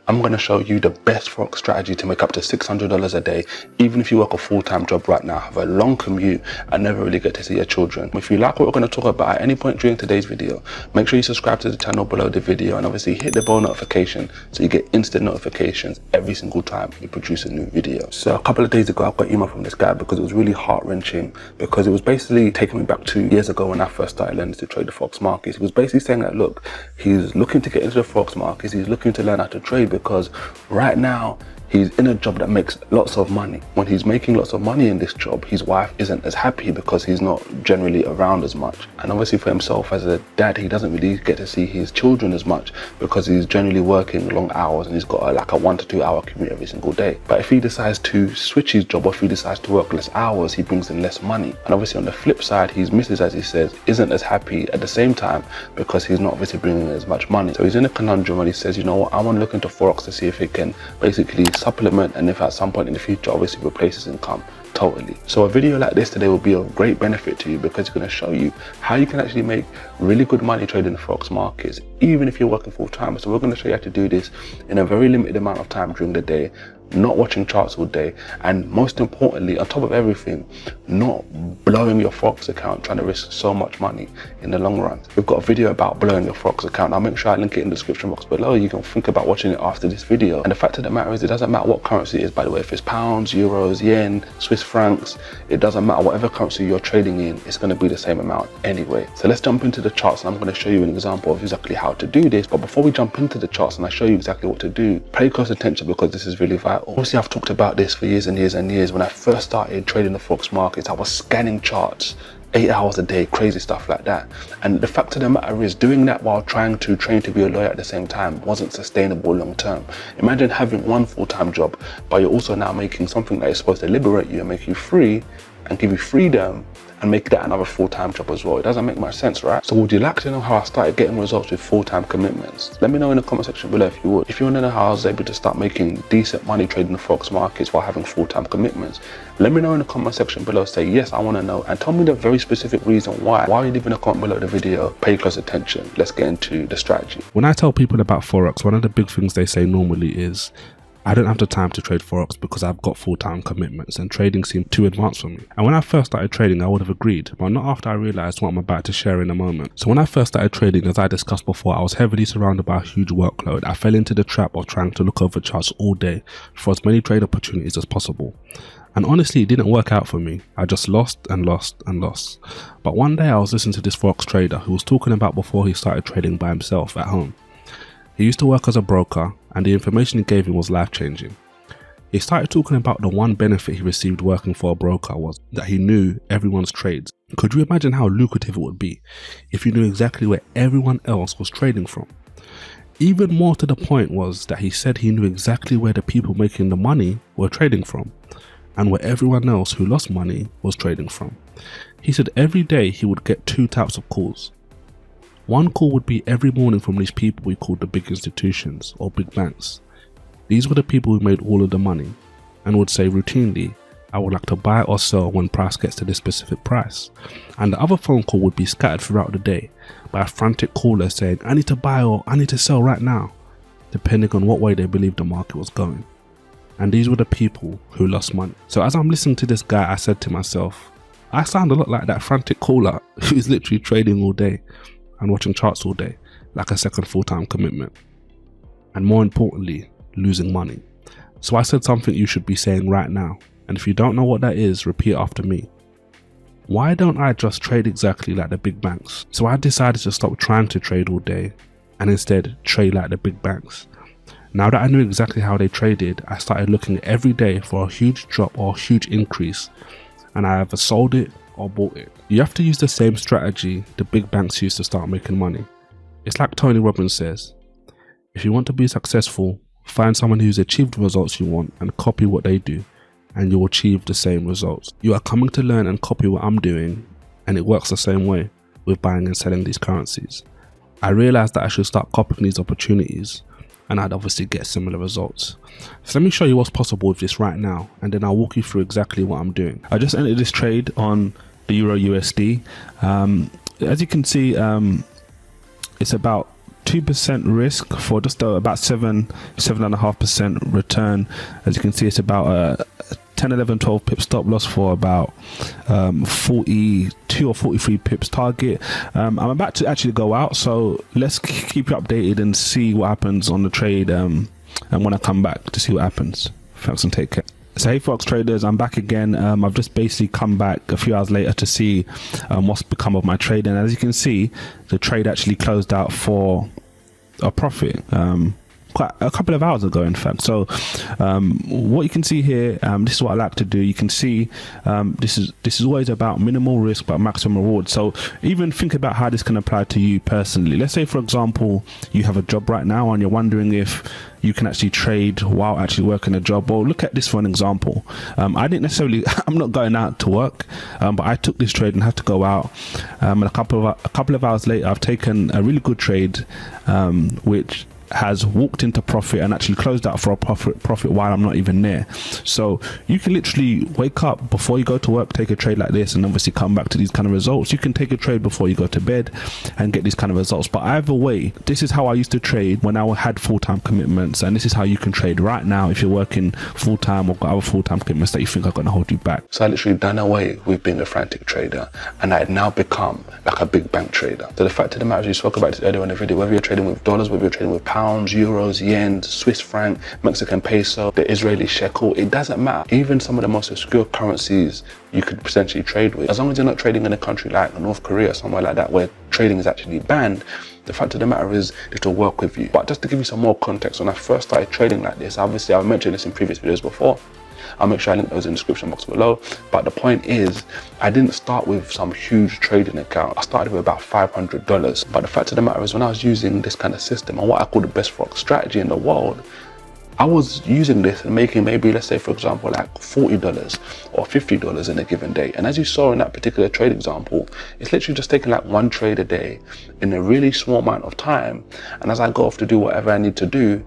I'm going to show you the best Forex strategy to make up to $600 a day, even if you work a full-time job right now, have a long commute, and never really get to see your children. If you like what we're going to talk about at any point during today's video, make sure you subscribe to the channel below the video, and obviously hit the bell notification so you get instant notifications every single time we produce a new video. So a couple of days ago, I got an email from this guy because it was really heart-wrenching, because it was basically taking me back 2 years ago when I first started learning to trade the Forex markets. He was basically saying that, look, he's looking to get into the Forex markets, he's looking to learn how to trade, because right now he's in a job that makes lots of money. When he's making lots of money in this job, his wife isn't as happy because he's not generally around as much. And obviously for himself as a dad, he doesn't really get to see his children as much because he's generally working long hours and he's got like a 1 to 2 hour commute every single day. But if he decides to switch his job, or if he decides to work less hours, he brings in less money. And obviously on the flip side, his missus, as he says, isn't as happy at the same time because he's not obviously bringing in as much money. So he's in a conundrum and he says, you know what, I want to look into Forex to see if it can basically supplement, and if at some point in the future obviously replace his income totally. So a video like this today will be of great benefit to you, because it's going to show you how you can actually make really good money trading the Forex markets, even if you're working full time. So we're going to show you how to do this in a very limited amount of time during the day, not watching charts all day, and most importantly, on top of everything, not blowing your Forex account trying to risk so much money in the long run. We've got a video about blowing your Forex account. I'll make sure I link it in the description box below. You can think about watching it after this video. And the fact of the matter is, it doesn't matter what currency it is, by the way. If it's pounds, euros, yen, Swiss francs, it doesn't matter. Whatever currency you're trading in, it's going to be the same amount anyway. So let's jump into the charts, and I'm going to show you an example of exactly how to do this. But before we jump into the charts and I show you exactly what to do, pay close attention, because this is really vital. Obviously, I've talked about this for years and years and years. When I first started trading the Forex markets, I was scanning charts 8 hours a day, crazy stuff like that. And the fact of the matter is, doing that while trying to train to be a lawyer at the same time wasn't sustainable long term. Imagine having one full-time job, but you're also now making something that is supposed to liberate you and make you free and give you freedom, and make that another full-time job as well. It doesn't make much sense, right? So would you like to know how I started getting results with full-time commitments? Let me know in the comment section below if you would. If you want to know how I was able to start making decent money trading the Forex markets while having full-time commitments, let me know in the comment section below. Say, yes, I want to know, and tell me the very specific reason why. While you're leaving a comment below the video, pay close attention. Let's get into the strategy. When I tell people about Forex, one of the big things they say normally is, I don't have the time to trade Forex because I've got full-time commitments and trading seemed too advanced for me. And when I first started trading, I would have agreed, but not after I realized what I'm about to share in a moment. So when I first started trading, as I discussed before, I was heavily surrounded by a huge workload. I fell into the trap of trying to look over charts all day for as many trade opportunities as possible. And honestly, it didn't work out for me. I just lost and lost and lost. But one day I was listening to this Forex trader who was talking about before he started trading by himself at home. He used to work as a broker, and the information he gave him was life-changing. He started talking about the one benefit he received working for a broker was that he knew everyone's trades. Could you imagine how lucrative it would be if you knew exactly where everyone else was trading from? Even more to the point was that he said he knew exactly where the people making the money were trading from, and where everyone else who lost money was trading from. He said every day he would get 2 types of calls. One call would be every morning from these people we called the big institutions or big banks. These were the people who made all of the money and would say routinely, I would like to buy or sell when price gets to this specific price. And the other phone call would be scattered throughout the day by a frantic caller saying, I need to buy or I need to sell right now, depending on what way they believed the market was going. And these were the people who lost money. So as I'm listening to this guy, I said to myself, I sound a lot like that frantic caller who's literally trading all day and watching charts all day, like a second full-time commitment, and more importantly, losing money. So I said something you should be saying right now, and if you don't know what that is, repeat after me. Why don't I just trade exactly like the big banks? So I decided to stop trying to trade all day and instead trade like the big banks. Now that I knew exactly how they traded, I started looking every day for a huge drop or a huge increase, and I either sold it or bought it. You have to use the same strategy the big banks use to start making money. It's like Tony Robbins says, if you want to be successful, find someone who's achieved the results you want and copy what they do, and you'll achieve the same results. You are coming to learn and copy what I'm doing, and it works the same way with buying and selling these currencies. I realized that I should start copying these opportunities, and I'd obviously get similar results. So let me show you what's possible with this right now, and then I'll walk you through exactly what I'm doing. I just entered this trade on the Euro USD. As you can see, it's about 2% risk for just about 7.5% return. As you can see, it's about 10, 11, 12 pips stop loss for about 42 or 43 pips target. I'm about to actually go out, so let's keep you updated and see what happens on the trade, and when I come back to see what happens. Thanks and take care. So hey Forex traders, I'm back again. I've just basically come back a few hours later to see what's become of my trade, and as you can see, the trade actually closed out for a profit quite a couple of hours ago, in fact. So what you can see here, this is what I like to do. You can see this is always about minimal risk but maximum reward. So even think about how this can apply to you personally. Let's say, for example, you have a job right now and you're wondering if you can actually trade while actually working a job. Or look at this for an example. I didn't necessarily, I'm not going out to work, but I took this trade and had to go out. And a couple of hours later, I've taken a really good trade, which has walked into profit and actually closed out for a profit while I'm not even there. So you can literally wake up before you go to work, take a trade like this, and obviously come back to these kind of results. You can take a trade before you go to bed and get these kind of results. But either way, this is how I used to trade when I had full-time commitments, and this is how you can trade right now if you're working full-time or got other full-time commitments that you think are going to hold you back. So I literally done away with being a frantic trader, and I had now become like a big bank trader. So the fact of the matter is, you spoke about this earlier in the video, whether you're trading with dollars, whether you're trading with pounds, euros, yen, Swiss franc, Mexican peso, the Israeli shekel, it doesn't matter. Even some of the most obscure currencies you could potentially trade with. As long as you're not trading in a country like North Korea, somewhere like that, where trading is actually banned, the fact of the matter is it'll work with you. But just to give you some more context, when I first started trading like this, obviously I've mentioned this in previous videos before, I'll make sure I link those in the description box below. But the point is, I didn't start with some huge trading account. I started with about $500. But the fact of the matter is, when I was using this kind of system and what I call the best Forex strategy in the world, I was using this and making maybe, let's say for example, like $40 or $50 in a given day. And as you saw in that particular trade example, it's literally just taking like one trade a day in a really small amount of time. And as I go off to do whatever I need to do,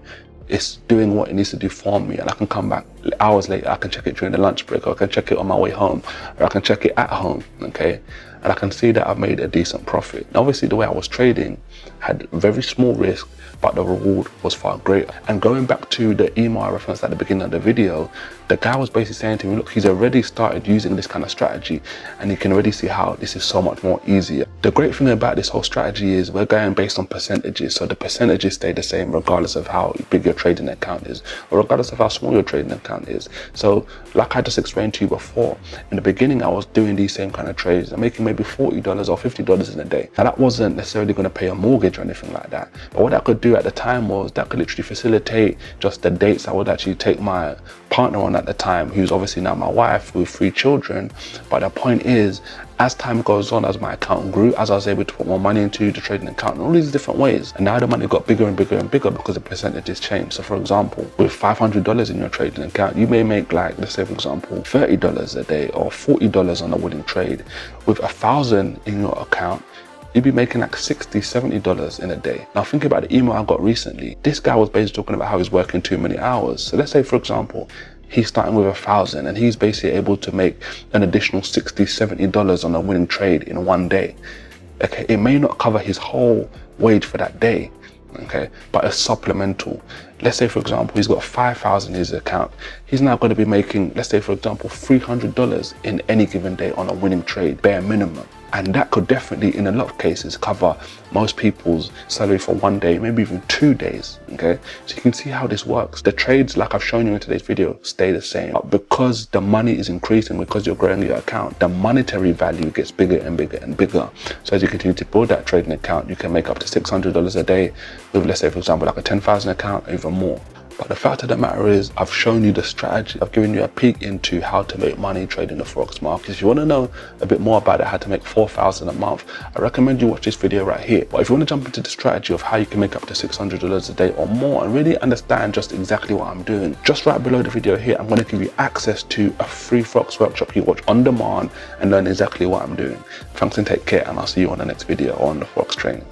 it's doing what it needs to do for me, and I can come back hours later. I can check it during the lunch break, or I can check it on my way home, or I can check it at home, okay? And I can see that I've made a decent profit. Now, obviously, the way I was trading had very small risk, but the reward was far greater. And going back to the email I referenced at the beginning of the video, the guy was basically saying to me, look, he's already started using this kind of strategy, and you can already see how this is so much more easier. The great thing about this whole strategy is we're going based on percentages. So the percentages stay the same regardless of how big your trading account is, or regardless of how small your trading account is. So like I just explained to you before, in the beginning I was doing these same kind of trades and making maybe $40 or $50 in a day. Now that wasn't necessarily going to pay a mortgage or anything like that, but what I could do at the time was that could literally facilitate just the dates I would actually take my partner on at the time, who's obviously now my wife with 3 children. But the point is, as time goes on, as my account grew, as I was able to put more money into the trading account in all these different ways, and now the money got bigger and bigger and bigger because the percentages changed. So for example, with $500 in your trading account, you may make, like, let's say for example, $30 a day or $40 on a winning trade. With $1,000 in your account, you'd be making like $60, $70 in a day. Now think about the email I got recently. This guy was basically talking about how he's working too many hours. So let's say for example, he's starting with $1,000 and he's basically able to make an additional $60, $70 on a winning trade in one day. Okay, it may not cover his whole wage for that day, okay, but it's supplemental. Let's say for example, he's got $5,000 in his account. He's now going to be making, let's say for example, $300 in any given day on a winning trade, bare minimum. And that could definitely, in a lot of cases, cover most people's salary for one day, maybe even 2 days, okay? So you can see how this works. The trades, like I've shown you in today's video, stay the same. But because the money is increasing, because you're growing your account, the monetary value gets bigger and bigger and bigger. So as you continue to build that trading account, you can make up to $600 a day with, let's say, for example, like a 10,000 account, or even more. But the fact of the matter is, I've shown you the strategy. I've given you a peek into how to make money trading the Forex market. If you want to know a bit more about it, how to make $4,000 a month, I recommend you watch this video right here. But if you want to jump into the strategy of how you can make up to $600 a day or more and really understand just exactly what I'm doing, just right below the video here, I'm going to give you access to a free Forex workshop you watch on demand and learn exactly what I'm doing. Thanks and take care, and I'll see you on the next video on the Forex training.